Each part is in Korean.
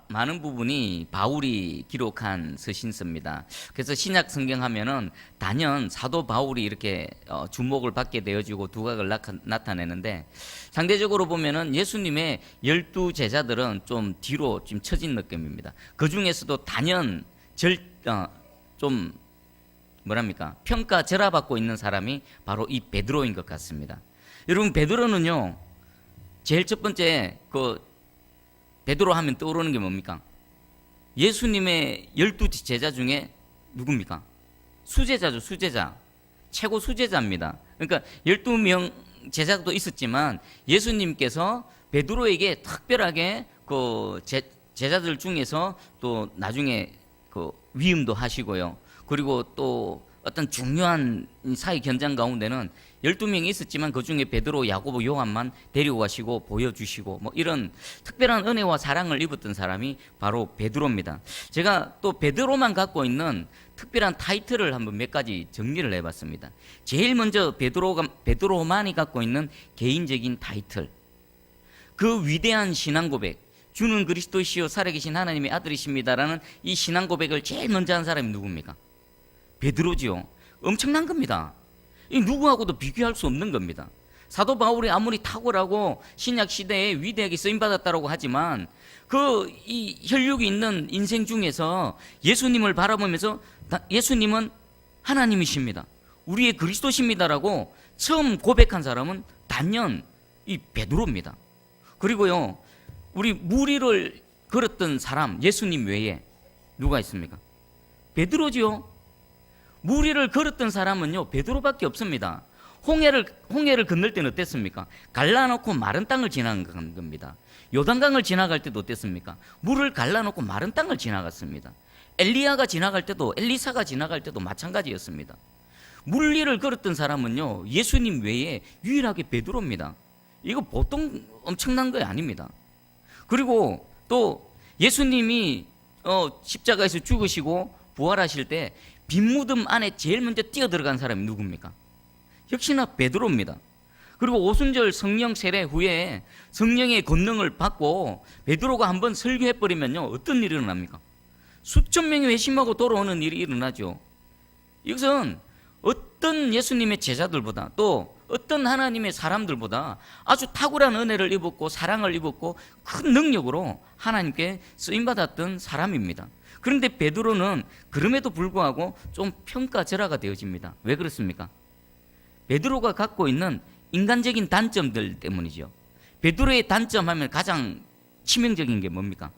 많은 부분이 바울이 기록한 서신서입니다. 그래서 신약 성경 하면은 단연 사도 바울이 이렇게 주목을 받게 되어지고 두각을 나타내는데, 상대적으로 보면은 예수님의 12 제자들은 좀 뒤로 좀 처진 느낌입니다. 그 중에서도 단연 좀 뭐랍니까? 평가절하받고 있는 사람이 바로 이 베드로인 것 같습니다. 여러분, 베드로는요, 제일 첫 번째 베드로 하면 떠오르는 게 뭡니까? 예수님의 12 제자 중에 누굽니까? 수제자죠, 수제자. 최고 수제자입니다. 그러니까 12명 제자도 있었지만 예수님께서 베드로에게 특별하게 제자들 중에서 또 나중에 위임도 하시고요. 그리고 또 어떤 중요한 사회 현장 가운데는 12명이 있었지만 그 중에 베드로, 야고보, 요한만 데리고 가시고 보여주시고 이런 특별한 은혜와 사랑을 입었던 사람이 바로 베드로입니다. 제가 또 베드로만 갖고 있는 특별한 타이틀을 한번 몇 가지 정리를 해봤습니다. 제일 먼저 베드로만이 갖고 있는 개인적인 타이틀, 그 위대한 신앙 고백, 주는 그리스도시요 살아계신 하나님의 아들이십니다라는 이 신앙 고백을 제일 먼저 한 사람이 누굽니까? 베드로지요. 엄청난 겁니다. 이 누구하고도 비교할 수 없는 겁니다. 사도 바울이 아무리 탁월하고 신약 시대에 위대하게 쓰임 받았다라고 하지만 이 혈육이 있는 인생 중에서 예수님을 바라보면서 예수님은 하나님이십니다, 우리의 그리스도십니다라고 처음 고백한 사람은 단연 이 베드로입니다. 그리고요, 우리 무리를 걸었던 사람 예수님 외에 누가 있습니까? 베드로지요. 무리를 걸었던 사람은요, 베드로밖에 없습니다. 홍해를 건널 때는 어땠습니까? 갈라놓고 마른 땅을 지나간 겁니다. 요단강을 지나갈 때도 어땠습니까? 물을 갈라놓고 마른 땅을 지나갔습니다. 엘리야가 지나갈 때도, 엘리사가 지나갈 때도 마찬가지였습니다. 물리를 걸었던 사람은요, 예수님 외에 유일하게 베드로입니다. 이거 보통 엄청난 거 아닙니다. 그리고 또 예수님이 십자가에서 죽으시고 부활하실 때 빈무덤 안에 제일 먼저 뛰어들어간 사람이 누굽니까? 역시나 베드로입니다. 그리고 오순절 성령 세례 후에 성령의 권능을 받고 베드로가 한번 설교해버리면요, 어떤 일이 일어납니까? 수천 명이 회심하고 돌아오는 일이 일어나죠. 이것은 어떤 예수님의 제자들보다 또 어떤 하나님의 사람들보다 아주 탁월한 은혜를 입었고 사랑을 입었고 큰 능력으로 하나님께 쓰임받았던 사람입니다. 그런데 베드로는 그럼에도 불구하고 좀 평가절하가 되어집니다. 왜 그렇습니까? 베드로가 갖고 있는 인간적인 단점들 때문이죠. 베드로의 단점하면 가장 치명적인 게 뭡니까?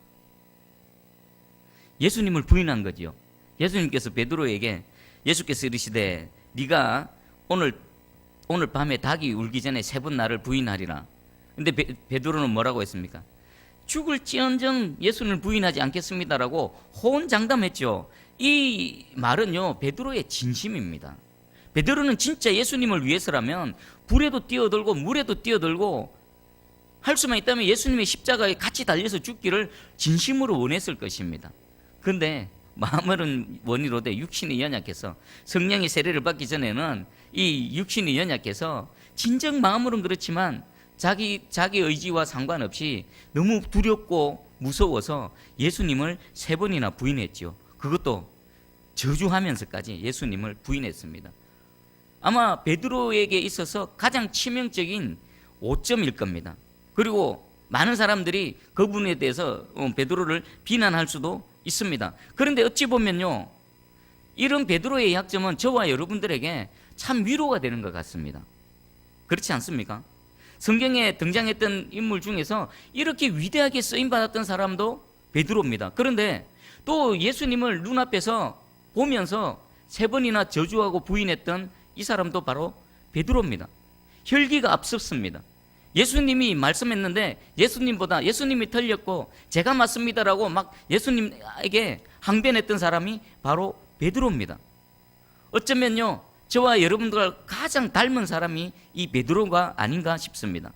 예수님을 부인한 거지요. 예수님께서 베드로에게, 예수께서 이르시되 네가 오늘 밤에 닭이 울기 전에 3번 나를 부인하리라. 근데 베드로는 뭐라고 했습니까? 죽을지언정 예수님을 부인하지 않겠습니다라고 호언장담했죠. 이 말은요, 베드로의 진심입니다. 베드로는 진짜 예수님을 위해서라면 불에도 뛰어들고 물에도 뛰어들고 할 수만 있다면 예수님의 십자가에 같이 달려서 죽기를 진심으로 원했을 것입니다. 그런데 마음은 원이로되 육신이 연약해서, 성령의 세례를 받기 전에는 이 육신이 연약해서 진정 마음으로는 그렇지만 자기 의지와 상관없이 너무 두렵고 무서워서 예수님을 3번이나 부인했죠. 그것도 저주하면서까지 예수님을 부인했습니다. 아마 베드로에게 있어서 가장 치명적인 오점일 겁니다. 그리고 많은 사람들이 그분에 대해서 베드로를 비난할 수도 있습니다. 그런데 어찌 보면요, 이런 베드로의 약점은 저와 여러분들에게 참 위로가 되는 것 같습니다. 그렇지 않습니까? 성경에 등장했던 인물 중에서 이렇게 위대하게 쓰임받았던 사람도 베드로입니다. 그런데 또 예수님을 눈앞에서 보면서 3번이나 저주하고 부인했던 이 사람도 바로 베드로입니다. 혈기가 앞섰습니다. 예수님이 말씀했는데 예수님이 틀렸고 제가 맞습니다라고 막 예수님에게 항변했던 사람이 바로 베드로입니다. 어쩌면요, 저와 여러분들과 가장 닮은 사람이 이 베드로가 아닌가 싶습니다.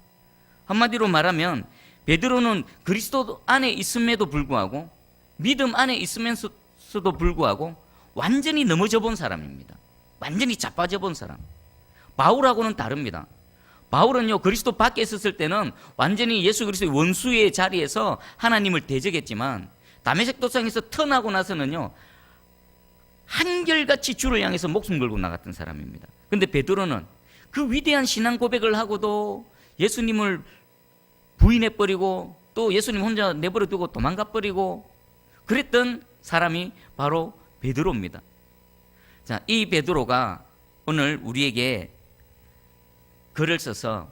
한마디로 말하면 베드로는 그리스도 안에 있음에도 불구하고, 믿음 안에 있으면서도 불구하고 완전히 넘어져 본 사람입니다. 완전히 자빠져 본 사람. 바울하고는 다릅니다. 바울은요, 그리스도 밖에 있었을 때는 완전히 예수 그리스도의 원수의 자리에서 하나님을 대적했지만 다메섹 도상에서 턴하고 나서는요, 한결같이 주를 향해서 목숨 걸고 나갔던 사람입니다. 근데 베드로는 그 위대한 신앙 고백을 하고도 예수님을 부인해버리고 또 예수님 혼자 내버려 두고 도망가버리고 그랬던 사람이 바로 베드로입니다. 자, 이 베드로가 오늘 우리에게 글을 써서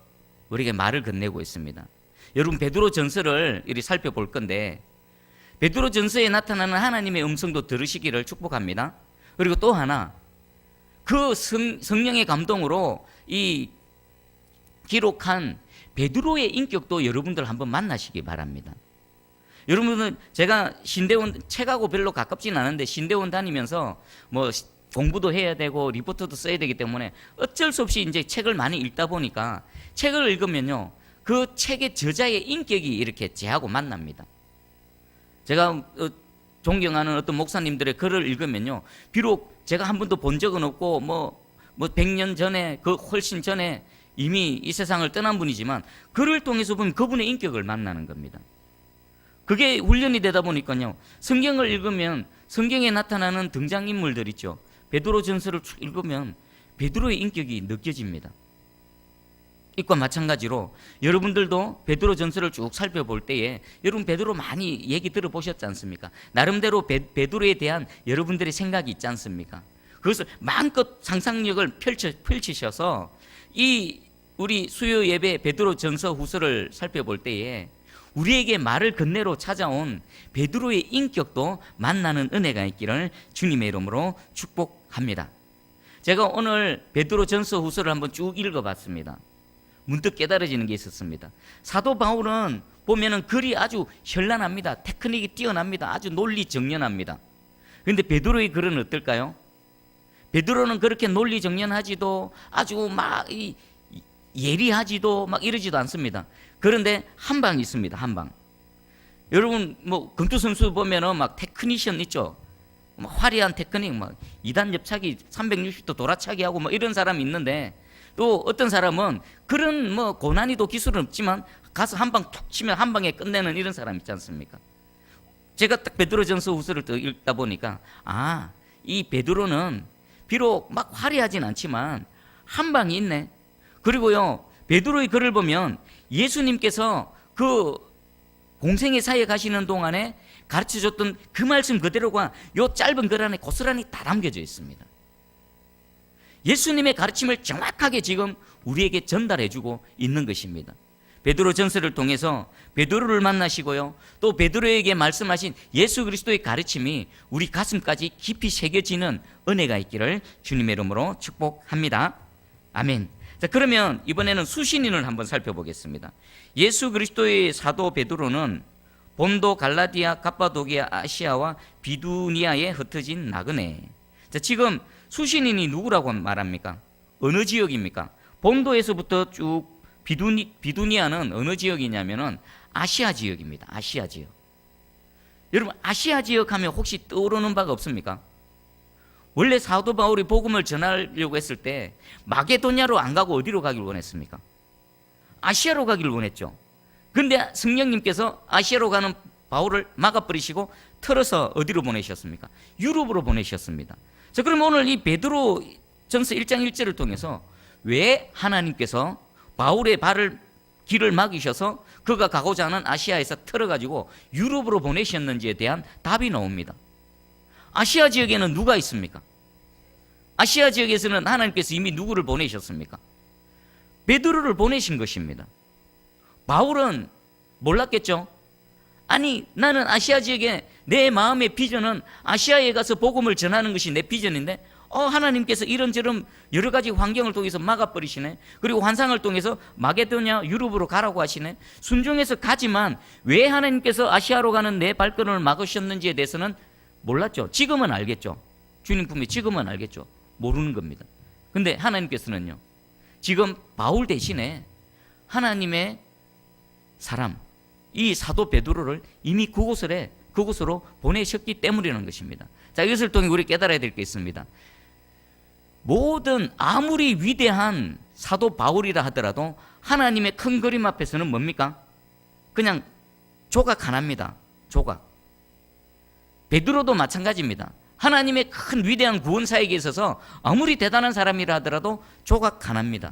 우리에게 말을 건네고 있습니다. 여러분, 베드로 전서를 이렇게 살펴볼 건데, 베드로 전서에 나타나는 하나님의 음성도 들으시기를 축복합니다. 그리고 또 하나, 그 성령의 감동으로 이 기록한 베드로의 인격도 여러분들 한번 만나시기 바랍니다. 여러분은 제가 신대원 책하고 별로 가깝진 않은데 신대원 다니면서 뭐 공부도 해야 되고 리포트도 써야 되기 때문에 어쩔 수 없이 이제 책을 많이 읽다 보니까 책을 읽으면요, 그 책의 저자의 인격이 이렇게 제하고 만납니다. 제가 존경하는 어떤 목사님들의 글을 읽으면요, 비록 제가 한 번도 본 적은 없고 뭐 100년 전에 그 훨씬 전에 이미 이 세상을 떠난 분이지만 글을 통해서 보면 그분의 인격을 만나는 겁니다. 그게 훈련이 되다 보니까요, 성경을 읽으면 성경에 나타나는 등장인물들 있죠. 베드로 전서를 쭉 읽으면 베드로의 인격이 느껴집니다. 이과 마찬가지로 여러분들도 베드로 전서를 쭉 살펴볼 때에 여러분 베드로 많이 얘기 들어보셨지 않습니까? 나름대로 베드로에 대한 여러분들의 생각이 있지 않습니까? 그것을 마음껏 상상력을 펼치셔서 이 우리 수요 예배 베드로 전서 후서를 살펴볼 때에 우리에게 말을 건네로 찾아온 베드로의 인격도 만나는 은혜가 있기를 주님의 이름으로 축복합니다. 제가 오늘 베드로 전서 후서를 한번 쭉 읽어봤습니다. 문득 깨달아지는 게 있었습니다. 사도 바울은 보면은 글이 아주 현란합니다. 테크닉이 뛰어납니다. 아주 논리정연합니다. 그런데 베드로의 글은 어떨까요? 베드로는 그렇게 논리정연하지도 아주 막 예리하지도 막 이러지도 않습니다. 그런데 한 방이 있습니다. 한 방. 여러분 뭐 권투 선수 보면은 막 테크니션 있죠. 막 화려한 테크닉, 막 2단 옆차기, 360도 돌아차기 하고 뭐 이런 사람이 있는데, 또 어떤 사람은 그런 뭐 고난이도 기술은 없지만 가서 한 방 툭 치면 한 방에 끝내는 이런 사람 있지 않습니까? 제가 딱 베드로전서 후서를 또 읽다 보니까 이 베드로는 비록 막 화려하진 않지만 한 방이 있네. 그리고요, 베드로의 글을 보면 예수님께서 그 공생의 사이에 가시는 동안에 가르쳐줬던 그 말씀 그대로가 요 짧은 글 안에 고스란히 다 담겨져 있습니다. 예수님의 가르침을 정확하게 지금 우리에게 전달해주고 있는 것입니다. 베드로 전서를 통해서 베드로를 만나시고요, 또 베드로에게 말씀하신 예수 그리스도의 가르침이 우리 가슴까지 깊이 새겨지는 은혜가 있기를 주님의 이름으로 축복합니다. 아멘. 자, 그러면 이번에는 수신인을 한번 살펴보겠습니다. 예수 그리스도의 사도 베드로는 본도, 갈라디아, 갑바도기아, 아시아와 비두니아에 흩어진 나그네. 자, 지금 수신인이 누구라고 말합니까? 어느 지역입니까? 본도에서부터 쭉 비두니아는 어느 지역이냐면은 아시아 지역입니다. 아시아 지역. 여러분, 아시아 지역 하면 혹시 떠오르는 바가 없습니까? 원래 사도 바울이 복음을 전하려고 했을 때 마게도냐로 안 가고 어디로 가길 원했습니까? 아시아로 가길 원했죠. 그런데 성령님께서 아시아로 가는 바울을 막아버리시고 틀어서 어디로 보내셨습니까? 유럽으로 보내셨습니다. 자, 그럼 오늘 이 베드로 전서 1장 1절을 통해서 왜 하나님께서 바울의 길을 막으셔서 그가 가고자 하는 아시아에서 틀어가지고 유럽으로 보내셨는지에 대한 답이 나옵니다. 아시아 지역에는 누가 있습니까? 아시아 지역에서는 하나님께서 이미 누구를 보내셨습니까? 베드로를 보내신 것입니다. 바울은 몰랐겠죠? 아니, 나는 아시아 지역에 내 마음의 비전은 아시아에 가서 복음을 전하는 것이 내 비전인데 하나님께서 이런저런 여러 가지 환경을 통해서 막아버리시네. 그리고 환상을 통해서 마게도냐 유럽으로 가라고 하시네. 순종해서 가지만 왜 하나님께서 아시아로 가는 내 발걸음을 막으셨는지에 대해서는 몰랐죠. 지금은 알겠죠. 주님 품에 지금은 알겠죠. 모르는 겁니다. 근데 하나님께서는요, 지금 바울 대신에 하나님의 사람, 이 사도 베드로를 이미 그곳으로 보내셨기 때문이라는 것입니다. 자, 이것을 통해 우리 깨달아야 될 게 있습니다. 모든 아무리 위대한 사도 바울이라 하더라도 하나님의 큰 그림 앞에서는 뭡니까? 그냥 조각 하나입니다. 조각. 베드로도 마찬가지입니다. 하나님의 큰 위대한 구원 사역에 있어서 아무리 대단한 사람이라 하더라도 조각 하나입니다.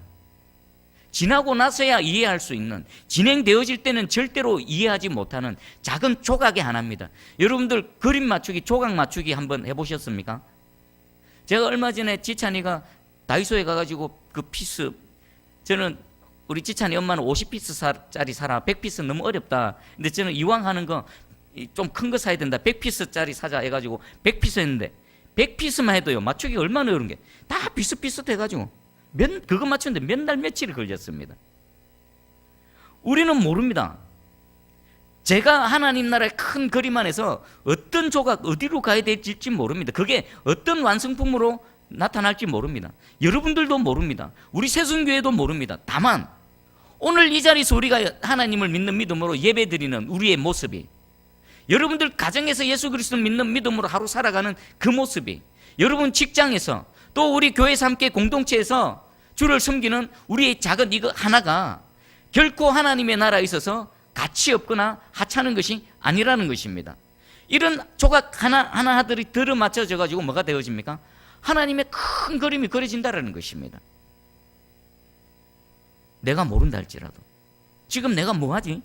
지나고 나서야 이해할 수 있는, 진행되어질 때는 절대로 이해하지 못하는 작은 조각의 하나입니다. 여러분들 그림 맞추기, 조각 맞추기 한번 해보셨습니까? 제가 얼마 전에 지찬이가 다이소에 가가지고 그 피스, 저는 우리 지찬이 엄마는 50피스짜리 사라, 100피스 너무 어렵다. 근데 저는 이왕 하는 거 좀 큰 거 사야 된다, 100피스짜리 사자 해가지고 100피스 했는데 100피스만 해도요 맞추기 얼마나 어려운 게 다 비슷비슷해가지고 그거 맞추는데 몇 날 며칠이 걸렸습니다. 우리는 모릅니다. 제가 하나님 나라의 큰 그림 안에서 어떤 조각 어디로 가야 될지 모릅니다. 그게 어떤 완성품으로 나타날지 모릅니다. 여러분들도 모릅니다. 우리 새순교회도 모릅니다. 다만 오늘 이 자리에서 우리가 하나님을 믿는 믿음으로 예배드리는 우리의 모습이, 여러분들 가정에서 예수 그리스도를 믿는 믿음으로 하루 살아가는 그 모습이, 여러분 직장에서 또 우리 교회에서 함께 공동체에서 주를 섬기는 우리의 작은 이거 하나가 결코 하나님의 나라에 있어서 가치 없거나 하찮은 것이 아니라는 것입니다. 이런 조각 하나하나들이 들어맞춰져 가지고 뭐가 되어집니까? 하나님의 큰 그림이 그려진다는 것입니다. 내가 모른다 할지라도, 지금 내가 뭐 하지?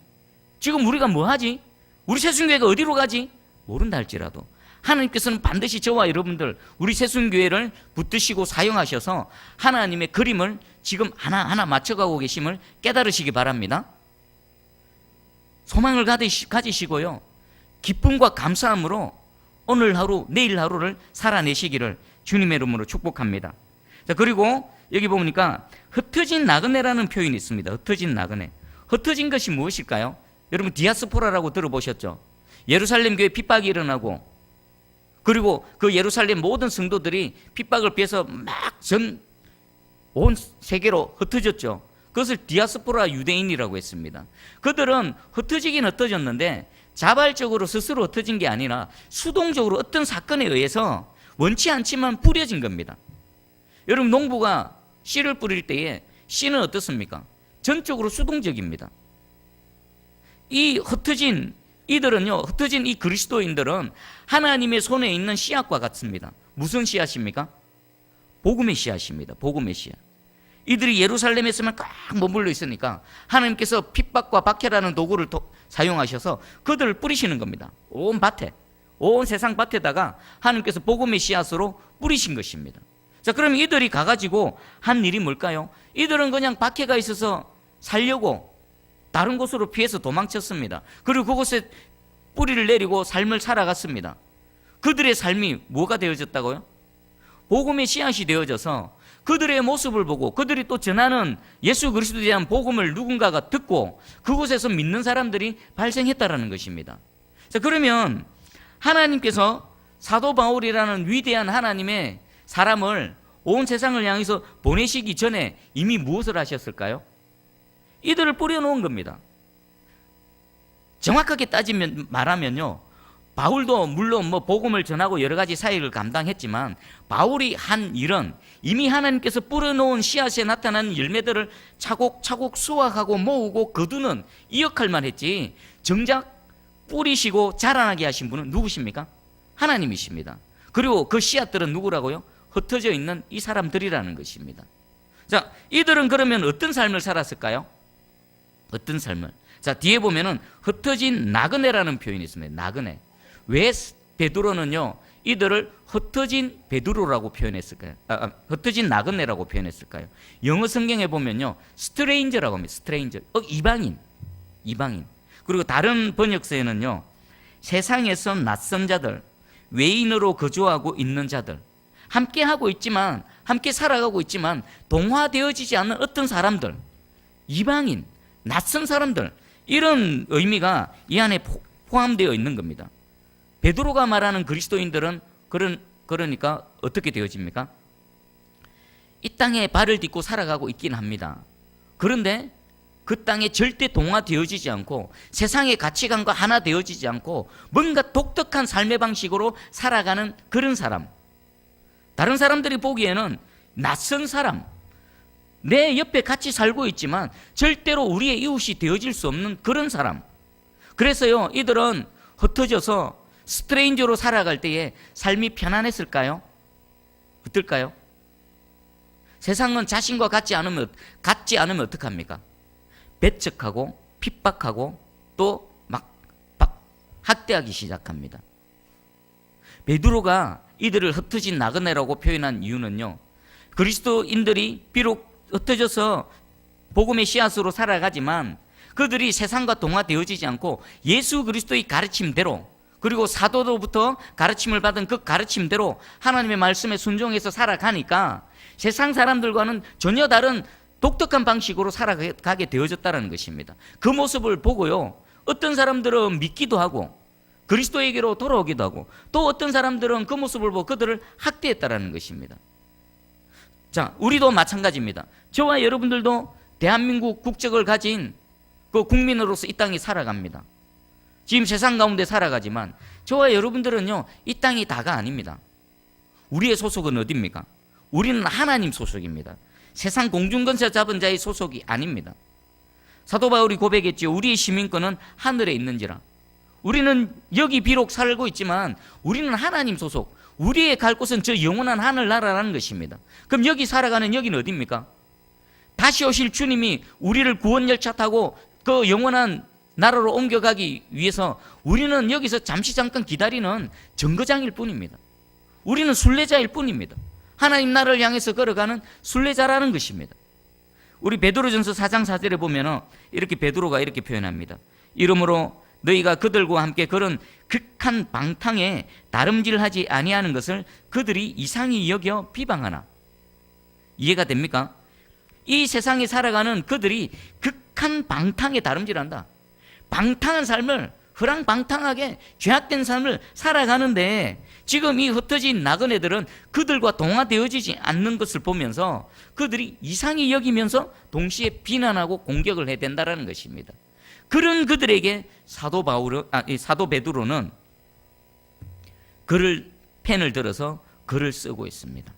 지금 우리가 뭐 하지? 우리 새순교회가 어디로 가지? 모른다 할지라도 하나님께서는 반드시 저와 여러분들, 우리 새순교회를 붙드시고 사용하셔서 하나님의 그림을 지금 하나하나 맞춰가고 계심을 깨달으시기 바랍니다. 소망을 가지시고요, 기쁨과 감사함으로 오늘 하루, 내일 하루를 살아내시기를 주님의 이름으로 축복합니다. 자, 그리고 여기 보니까 흩어진 나그네라는 표현이 있습니다. 흩어진 나그네. 흩어진 것이 무엇일까요? 여러분 디아스포라라고 들어보셨죠? 예루살렘 교회 핍박이 일어나고, 그리고 그 예루살렘 모든 성도들이 핍박을 피해서 막 온 세계로 흩어졌죠. 그것을 디아스포라 유대인이라고 했습니다. 그들은 흩어지긴 흩어졌는데 자발적으로 스스로 흩어진 게 아니라 수동적으로 어떤 사건에 의해서 원치 않지만 뿌려진 겁니다. 여러분 농부가 씨를 뿌릴 때에 씨는 어떻습니까? 전적으로 수동적입니다. 이 흩어진 이들은요, 흩어진 이 그리스도인들은 하나님의 손에 있는 씨앗과 같습니다. 무슨 씨앗입니까? 복음의 씨앗입니다. 복음의 씨앗. 이들이 예루살렘에서만 꽉 머물러 있으니까 하나님께서 핍박과 박해라는 도구를 사용하셔서 그들을 뿌리시는 겁니다. 온 밭에, 온 세상 밭에다가 하나님께서 복음의 씨앗으로 뿌리신 것입니다. 자, 그럼 이들이 가가지고 한 일이 뭘까요? 이들은 그냥 박해가 있어서 살려고 다른 곳으로 피해서 도망쳤습니다. 그리고 그곳에 뿌리를 내리고 삶을 살아갔습니다. 그들의 삶이 뭐가 되어졌다고요? 복음의 씨앗이 되어져서 그들의 모습을 보고 그들이 또 전하는 예수 그리스도에 대한 복음을 누군가가 듣고 그곳에서 믿는 사람들이 발생했다라는 것입니다. 자, 그러면 하나님께서 사도 바울이라는 위대한 하나님의 사람을 온 세상을 향해서 보내시기 전에 이미 무엇을 하셨을까요? 이들을 뿌려놓은 겁니다. 정확하게 말하면요, 바울도 물론 복음을 전하고 여러 가지 사역을 감당했지만 바울이 한 일은 이미 하나님께서 뿌려놓은 씨앗에 나타나는 열매들을 차곡차곡 수확하고 모으고 거두는 이 역할만 했지, 정작 뿌리시고 자라나게 하신 분은 누구십니까? 하나님이십니다. 그리고 그 씨앗들은 누구라고요? 흩어져 있는 이 사람들이라는 것입니다. 자, 이들은 그러면 어떤 삶을 살았을까요? 어떤 삶을? 자, 뒤에 보면은 흩어진 나그네라는 표현이 있습니다. 나그네. 왜 베드로는요 이들을 흩어진 베드로라고 표현했을까요? 흩어진 나그네라고 표현했을까요? 영어 성경에 보면요 스트레인저라고 합니다. 스트레인저. 이방인. 그리고 다른 번역서에는요 세상에서 낯선 자들, 외인으로 거주하고 있는 자들, 함께 하고 있지만, 함께 살아가고 있지만 동화되어지지 않는 어떤 사람들, 이방인, 낯선 사람들, 이런 의미가 이 안에 포함되어 있는 겁니다. 베드로가 말하는 그리스도인들은 그러니까 어떻게 되어집니까? 이 땅에 발을 딛고 살아가고 있긴 합니다. 그런데 그 땅에 절대 동화되어지지 않고 세상의 가치관과 하나 되어지지 않고 뭔가 독특한 삶의 방식으로 살아가는 그런 사람. 다른 사람들이 보기에는 낯선 사람, 내 옆에 같이 살고 있지만 절대로 우리의 이웃이 되어질 수 없는 그런 사람. 그래서요, 이들은 흩어져서 스트레인저로 살아갈 때에 삶이 편안했을까요? 어떨까요? 세상은 자신과 같지 않으면 어떡합니까? 배척하고 핍박하고 또 막 학대하기 시작합니다. 베드로가 이들을 흩어진 나그네라고 표현한 이유는요, 그리스도인들이 비록 흩어져서 복음의 씨앗으로 살아가지만 그들이 세상과 동화되어지지 않고 예수 그리스도의 가르침대로, 그리고 사도로부터 가르침을 받은 그 가르침대로 하나님의 말씀에 순종해서 살아가니까 세상 사람들과는 전혀 다른 독특한 방식으로 살아가게 되어졌다는 것입니다. 그 모습을 보고요, 어떤 사람들은 믿기도 하고 그리스도에게로 돌아오기도 하고, 또 어떤 사람들은 그 모습을 보고 그들을 학대했다는 것입니다. 자, 우리도 마찬가지입니다. 저와 여러분들도 대한민국 국적을 가진 그 국민으로서 이 땅에 살아갑니다. 지금 세상 가운데 살아가지만 저와 여러분들은요, 이 땅이 다가 아닙니다. 우리의 소속은 어디입니까? 우리는 하나님 소속입니다. 세상 공중권세 잡은 자의 소속이 아닙니다. 사도 바울이 고백했죠. 우리의 시민권은 하늘에 있는지라. 우리는 여기 비록 살고 있지만 우리는 하나님 소속, 우리의 갈 곳은 저 영원한 하늘나라라는 것입니다. 그럼 여기 살아가는 여기는 어디입니까? 다시 오실 주님이 우리를 구원열차 타고 그 영원한 나라로 옮겨가기 위해서 우리는 여기서 잠시 잠깐 기다리는 정거장일 뿐입니다. 우리는 순례자일 뿐입니다. 하나님 나라를 향해서 걸어가는 순례자라는 것입니다. 우리 베드로전서 4장 4절에 보면 이렇게 베드로가 이렇게 표현합니다. 이러므로 너희가 그들과 함께 그런 극한 방탕에 다름질하지 아니하는 것을 그들이 이상히 여겨 비방하나. 이해가 됩니까? 이 세상에 살아가는 그들이 극한 방탕에 다름질한다. 방탕한 삶을, 허랑방탕하게 죄악된 삶을 살아가는데 지금 이 흩어진 나그네들은 그들과 동화되어지지 않는 것을 보면서 그들이 이상히 여기면서 동시에 비난하고 공격을 해야 된다는 것입니다. 그런 그들에게 사도 베드로는 펜을 들어서 글을 쓰고 있습니다.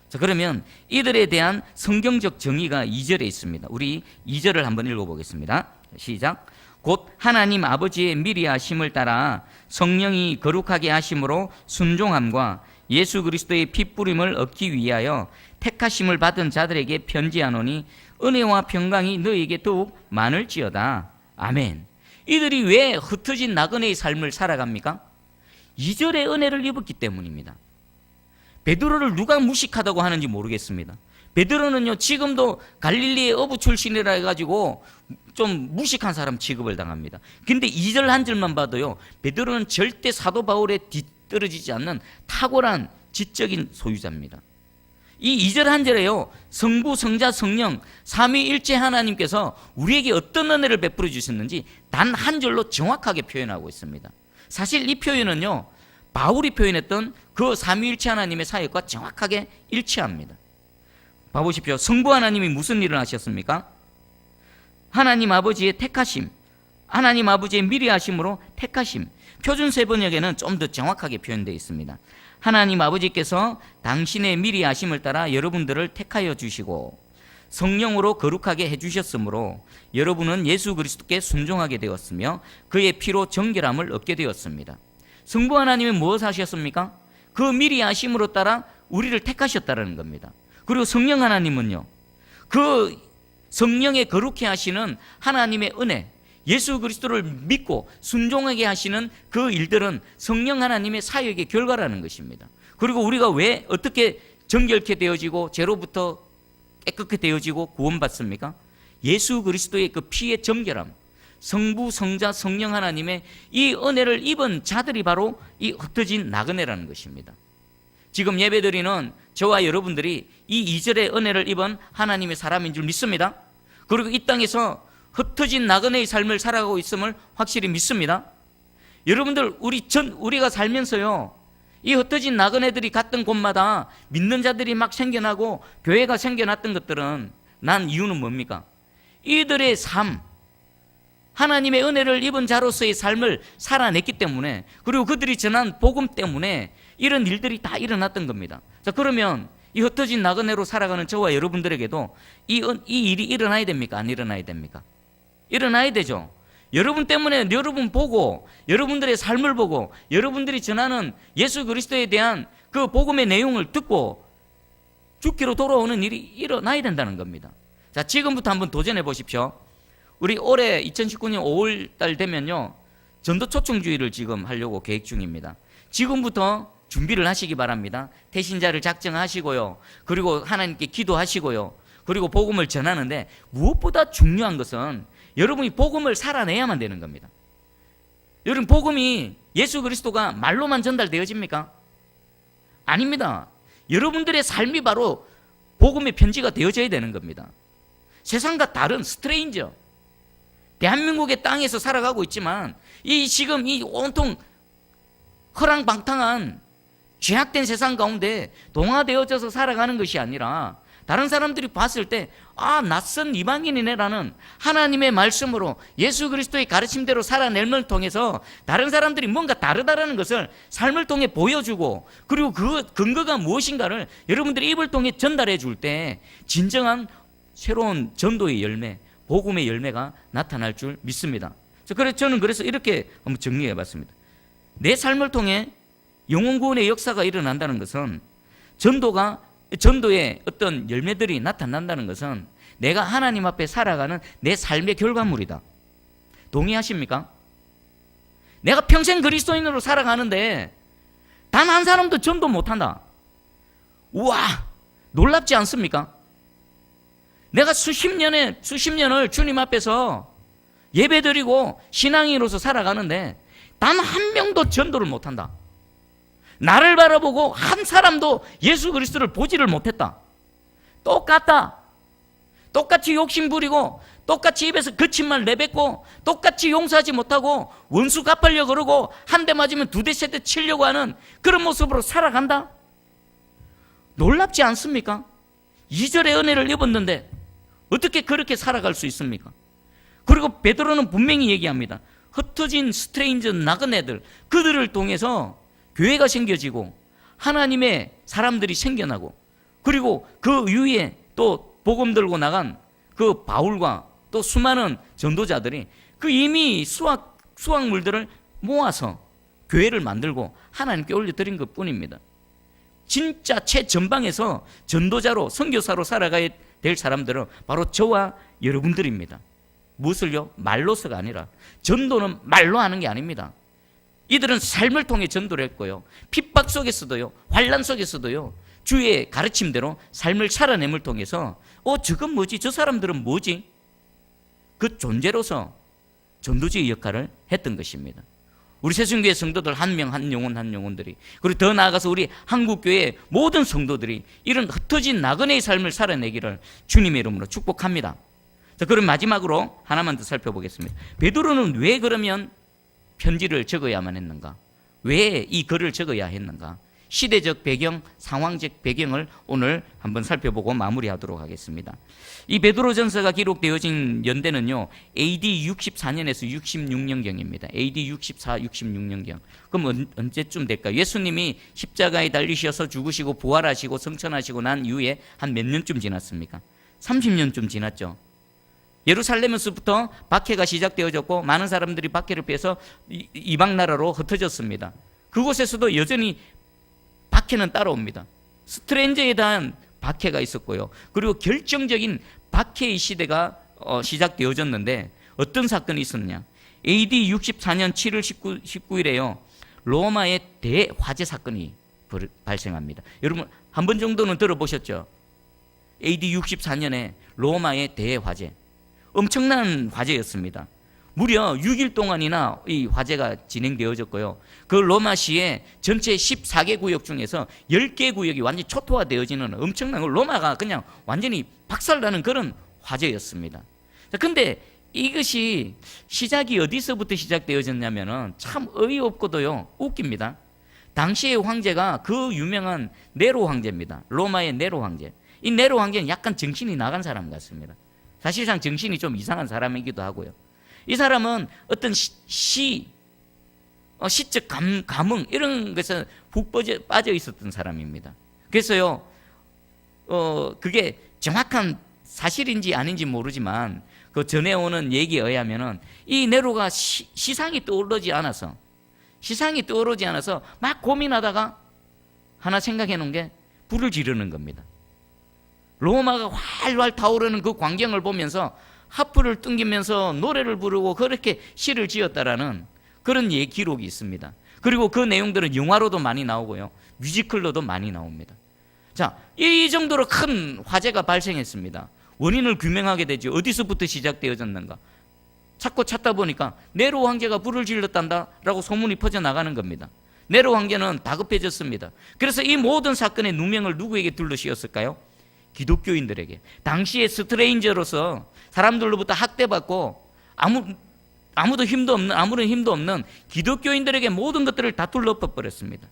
자, 그러면 이들에 대한 성경적 정의가 2절에 있습니다. 우리 2절을 한번 읽어보겠습니다. 시작. 곧 하나님 아버지의 미리 하심을 따라 성령이 거룩하게 하심으로 순종함과 예수 그리스도의 핏부림을 얻기 위하여 택하심을 받은 자들에게 편지하노니 은혜와 평강이 너희에게 더욱 많을지어다. 아멘. 이들이 왜 흩어진 나그네의 삶을 살아갑니까? 2절의 은혜를 입었기 때문입니다. 베드로를 누가 무식하다고 하는지 모르겠습니다. 베드로는요, 지금도 갈릴리의 어부 출신이라 해가지고 좀 무식한 사람 취급을 당합니다. 근데 2절 한 절만 봐도요, 베드로는 절대 사도 바울에 뒤떨어지지 않는 탁월한 지적인 소유자입니다. 이 2절 한 절에요, 성부, 성자, 성령 삼위일체 하나님께서 우리에게 어떤 은혜를 베풀어 주셨는지 단 한 절로 정확하게 표현하고 있습니다. 사실 이 표현은요, 바울이 표현했던 그 삼위일체 하나님의 사역과 정확하게 일치합니다. 봐보십시오. 성부 하나님이 무슨 일을 하셨습니까? 하나님 아버지의 택하심, 하나님 아버지의 미리 하심으로 택하심. 표준세 번역에는 좀 더 정확하게 표현되어 있습니다. 하나님 아버지께서 당신의 미리 하심을 따라 여러분들을 택하여 주시고 성령으로 거룩하게 해주셨으므로 여러분은 예수 그리스도께 순종하게 되었으며 그의 피로 정결함을 얻게 되었습니다. 성부 하나님이 무엇을 하셨습니까? 그 미리 하심으로 따라 우리를 택하셨다는 겁니다. 그리고 성령 하나님은요, 그 성령의 거룩해 하시는 하나님의 은혜, 예수 그리스도를 믿고 순종하게 하시는 그 일들은 성령 하나님의 사역의 결과라는 것입니다. 그리고 우리가 왜 어떻게 정결케 되어지고 죄로부터 깨끗게 되어지고 구원받습니까? 예수 그리스도의 그 피의 정결함, 성부, 성자, 성령 하나님의 이 은혜를 입은 자들이 바로 이 흩어진 나그네라는 것입니다. 지금 예배드리는 저와 여러분들이 이 2절의 은혜를 입은 하나님의 사람인 줄 믿습니다. 그리고 이 땅에서 흩어진 나그네의 삶을 살아가고 있음을 확실히 믿습니다. 여러분들, 우리가 살면서요, 이 흩어진 나그네들이 갔던 곳마다 믿는 자들이 막 생겨나고 교회가 생겨났던 것들은 난 이유는 뭡니까? 이들의 삶, 하나님의 은혜를 입은 자로서의 삶을 살아냈기 때문에, 그리고 그들이 전한 복음 때문에 이런 일들이 다 일어났던 겁니다. 자, 그러면 이 흩어진 나그네로 살아가는 저와 여러분들에게도 이 일이 일어나야 됩니까? 안 일어나야 됩니까? 일어나야 되죠. 여러분 때문에 여러분 보고, 여러분들의 삶을 보고, 여러분들이 전하는 예수 그리스도에 대한 그 복음의 내용을 듣고 죽기로 돌아오는 일이 일어나야 된다는 겁니다. 자, 지금부터 한번 도전해 보십시오. 우리 올해 2019년 5월 달 되면요, 전도 초청주의를 지금 하려고 계획 중입니다. 지금부터 준비를 하시기 바랍니다. 태신자를 작정하시고요. 그리고 하나님께 기도하시고요. 그리고 복음을 전하는데 무엇보다 중요한 것은 여러분이 복음을 살아내야만 되는 겁니다. 여러분, 복음이 예수 그리스도가 말로만 전달되어집니까? 아닙니다. 여러분들의 삶이 바로 복음의 편지가 되어져야 되는 겁니다. 세상과 다른 스트레인저, 대한민국의 땅에서 살아가고 있지만 지금 이 온통 허랑방탕한 죄악된 세상 가운데 동화되어져서 살아가는 것이 아니라 다른 사람들이 봤을 때 낯선 이방인이네라는 하나님의 말씀으로 예수 그리스도의 가르침대로 살아냄을 통해서 다른 사람들이 뭔가 다르다라는 것을 삶을 통해 보여주고, 그리고 그 근거가 무엇인가를 여러분들이 입을 통해 전달해 줄 때 진정한 새로운 전도의 열매, 복음의 열매가 나타날 줄 믿습니다. 저는 그래서 이렇게 한번 정리해 봤습니다. 내 삶을 통해 영혼 구원의 역사가 일어난다는 것은, 전도의 어떤 열매들이 나타난다는 것은 내가 하나님 앞에 살아가는 내 삶의 결과물이다. 동의하십니까? 내가 평생 그리스도인으로 살아가는데 단 한 사람도 전도 못한다. 우와, 놀랍지 않습니까? 내가 수십 년을 주님 앞에서 예배드리고 신앙인으로서 살아가는데 단 한 명도 전도를 못한다. 나를 바라보고 한 사람도 예수 그리스도를 보지를 못했다. 똑같다. 똑같이 욕심 부리고, 똑같이 입에서 거친 말 내뱉고, 똑같이 용서하지 못하고, 원수 갚으려고 그러고, 한 대 맞으면 두 대, 세 대 치려고 하는 그런 모습으로 살아간다. 놀랍지 않습니까? 2절의 은혜를 입었는데 어떻게 그렇게 살아갈 수 있습니까? 그리고 베드로는 분명히 얘기합니다. 흩어진 스트레인저 나그네들, 그들을 통해서 교회가 생겨지고 하나님의 사람들이 생겨나고, 그리고 그 위에 또 복음 들고 나간 그 바울과 또 수많은 전도자들이 그 이미 수확물들을 모아서 교회를 만들고 하나님께 올려드린 것 뿐입니다. 진짜 최전방에서 전도자로, 선교사로 살아가야 될 사람들은 바로 저와 여러분들입니다. 무엇을요? 말로서가 아니라, 전도는 말로 하는 게 아닙니다. 이들은 삶을 통해 전도를 했고요, 핍박 속에서도요, 환난 속에서도요, 주의 가르침대로 삶을 살아냄을 통해서 저건 뭐지? 저 사람들은 뭐지? 그 존재로서 전도지의 역할을 했던 것입니다. 우리 새순교회 성도들 한 명 한 영혼들이, 그리고 더 나아가서 우리 한국교회 모든 성도들이 이런 흩어진 나그네의 삶을 살아내기를 주님의 이름으로 축복합니다. 자, 그럼 마지막으로 하나만 더 살펴보겠습니다. 베드로는 왜 그러면 편지를 적어야만 했는가? 왜 이 글을 적어야 했는가? 시대적 배경, 상황적 배경을 오늘 한번 살펴보고 마무리하도록 하겠습니다. 이 베드로전서가 기록되어진 연대는요, AD 64년에서 66년경입니다. AD 64, 66년경. 그럼 언제쯤 될까요? 예수님이 십자가에 달리셔서 죽으시고 부활하시고 성천하시고 난 이후에 한 몇 년쯤 지났습니까? 30년쯤 지났죠. 예루살렘에서부터 박해가 시작되어졌고 많은 사람들이 박해를 피해서 이방 나라로 흩어졌습니다. 그곳에서도 여전히 박해는 따라옵니다. 스트레인저에 대한 박해가 있었고요. 그리고 결정적인 박해의 시대가 시작되어졌는데 어떤 사건이 있었냐? AD 64년 7월 19일에요. 로마의 대화재 사건이 발생합니다. 여러분 한 번 정도는 들어보셨죠? AD 64년에 로마의 대화재. 엄청난 화재였습니다. 무려 6일 동안이나 이 화재가 진행되어졌고요. 그 로마시의 전체 14개 구역 중에서 10개 구역이 완전히 초토화되어지는 엄청난, 로마가 그냥 완전히 박살나는 그런 화재였습니다. 근데 이것이 시작이 어디서부터 시작되어졌냐면은 참 어이없고도요, 웃깁니다. 당시의 황제가 그 유명한 네로 황제입니다. 로마의 네로 황제. 이 네로 황제는 약간 정신이 나간 사람 같습니다. 사실상 정신이 좀 이상한 사람이기도 하고요. 이 사람은 어떤 시적 감흥 이런 것에 훅 빠져 있었던 사람입니다. 그래서요, 그게 정확한 사실인지 아닌지 모르지만 그 전해오는 얘기에 의하면은 이 네로가 시상이 떠오르지 않아서 막 고민하다가 하나 생각해 놓은 게 불을 지르는 겁니다. 로마가 활활 타오르는 그 광경을 보면서 하프를 뚱기면서 노래를 부르고 그렇게 시를 지었다라는 그런 기록이 있습니다. 그리고 그 내용들은 영화로도 많이 나오고요, 뮤지컬로도 많이 나옵니다. 자, 이 정도로 큰 화재가 발생했습니다. 원인을 규명하게 되죠. 어디서부터 시작되어졌는가? 찾다 보니까 네로 황제가 불을 질렀단다라고 소문이 퍼져나가는 겁니다. 네로 황제는 다급해졌습니다. 그래서 이 모든 사건의 누명을 누구에게 둘러씌웠을까요? 기독교인들에게. 당시에 스트레인저로서 사람들로부터 학대받고 아무런 힘도 없는 기독교인들에게 모든 것들을 다 둘러버렸습니다.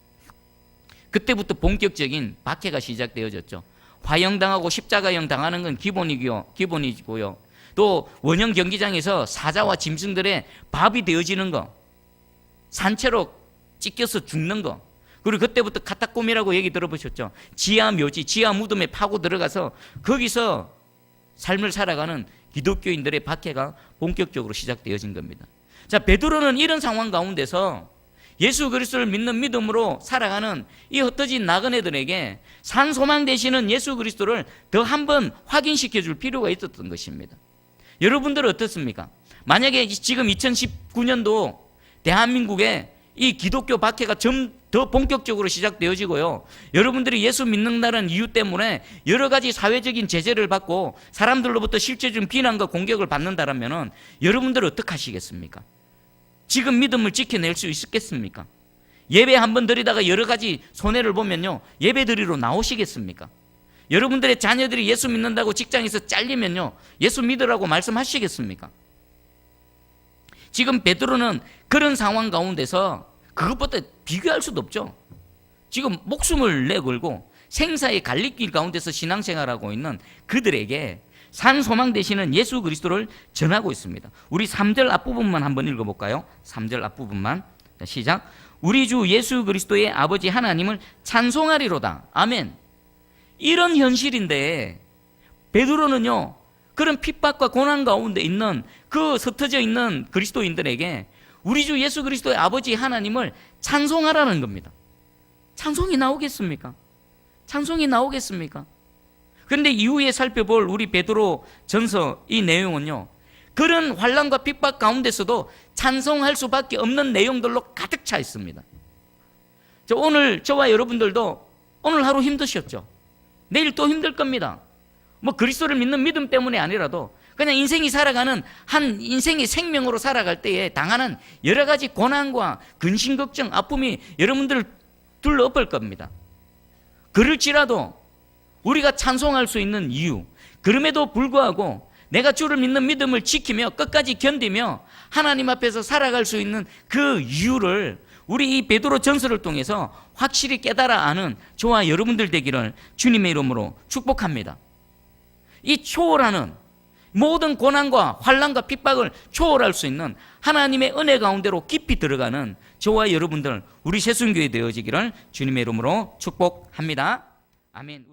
그때부터 본격적인 박해가 시작되어졌죠. 화형당하고 십자가형 당하는 건 기본이고요. 또 원형 경기장에서 사자와 짐승들의 밥이 되어지는 거, 산채로 찢겨서 죽는 거, 그리고 그때부터 카타콤이라고 얘기 들어보셨죠? 지하 묘지, 지하 무덤에 파고 들어가서 거기서 삶을 살아가는 기독교인들의 박해가 본격적으로 시작되어진 겁니다. 자, 베드로는 이런 상황 가운데서 예수 그리스도를 믿는 믿음으로 살아가는 이 흩어진 나그네들에게 산 소망 되시는 예수 그리스도를 더 한번 확인시켜 줄 필요가 있었던 것입니다. 여러분들은 어떻습니까? 만약에 지금 2019년도 대한민국에 이 기독교 박해가 좀 더 본격적으로 시작되어지고요, 여러분들이 예수 믿는다는 이유 때문에 여러 가지 사회적인 제재를 받고 사람들로부터 실제적인 비난과 공격을 받는다면 여러분들은 어떻게 하시겠습니까? 지금 믿음을 지켜낼 수 있겠습니까? 예배 한번 드리다가 여러 가지 손해를 보면요, 예배 드리러 나오시겠습니까? 여러분들의 자녀들이 예수 믿는다고 직장에서 잘리면요, 예수 믿으라고 말씀하시겠습니까? 지금 베드로는 그런 상황 가운데서 그것보다 비교할 수도 없죠. 지금 목숨을 내걸고 생사의 갈림길 가운데서 신앙생활하고 있는 그들에게 산 소망 되시는 예수 그리스도를 전하고 있습니다. 우리 3절 앞부분만 한번 읽어볼까요? 3절 앞부분만. 자, 시작. 우리 주 예수 그리스도의 아버지 하나님을 찬송하리로다. 아멘. 이런 현실인데 베드로는요, 그런 핍박과 고난 가운데 있는 그 흩어져 있는 그리스도인들에게 우리 주 예수 그리스도의 아버지 하나님을 찬송하라는 겁니다. 찬송이 나오겠습니까? 찬송이 나오겠습니까? 그런데 이후에 살펴볼 우리 베드로 전서 이 내용은요, 그런 환난과 핍박 가운데서도 찬송할 수밖에 없는 내용들로 가득 차 있습니다. 오늘 저와 여러분들도 오늘 하루 힘드셨죠? 내일 또 힘들 겁니다. 뭐 그리스도를 믿는 믿음 때문에 아니라도 그냥 인생이 살아가는 한 인생의 생명으로 살아갈 때에 당하는 여러 가지 고난과 근심, 걱정, 아픔이 여러분들을 둘러엎을 겁니다. 그럴지라도 우리가 찬송할 수 있는 이유, 그럼에도 불구하고 내가 주를 믿는 믿음을 지키며 끝까지 견디며 하나님 앞에서 살아갈 수 있는 그 이유를 우리 이 베드로 전서를 통해서 확실히 깨달아 아는 저와 여러분들 되기를 주님의 이름으로 축복합니다. 이 초월하는 모든 고난과 환난과 핍박을 초월할 수 있는 하나님의 은혜 가운데로 깊이 들어가는 저와 여러분들, 우리 새순교회 되어지기를 주님의 이름으로 축복합니다. 아멘.